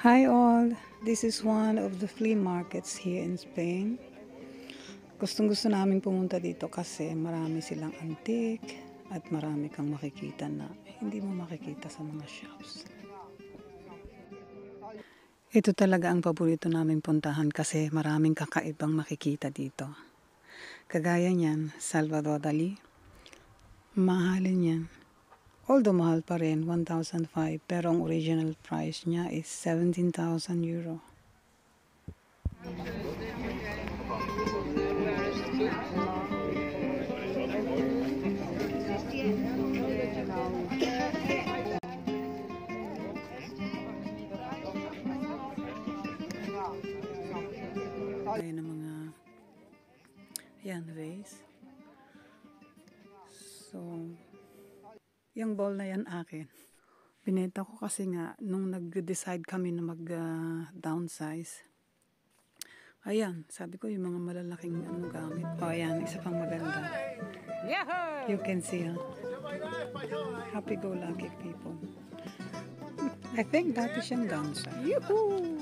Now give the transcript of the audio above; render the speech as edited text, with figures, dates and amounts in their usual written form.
Hi all, this is one of the flea markets here in Spain. Gustong-gusto namin pumunta dito kasi marami silang antique at marami kang makikita na hindi mo makikita sa mga shops. Ito talaga ang paborito naming puntahan kasi maraming kakaibang makikita dito. Kagaya niyan, Salvador Dali. Mahalin yan. Although mahal pa rin, 1,005, pero ang original price niya is 17,000 euro. Ayan ang mga vase. So, yung ball na yan akin. Binenta ko kasi nga nung nag-decide kami na mag-downsize. Ayan, sabi ko yung mga malalaking gamit. O ayan, isa pang maganda. You can see, happy-go-lucky people. I think dati siyang downsize. Yuhuu!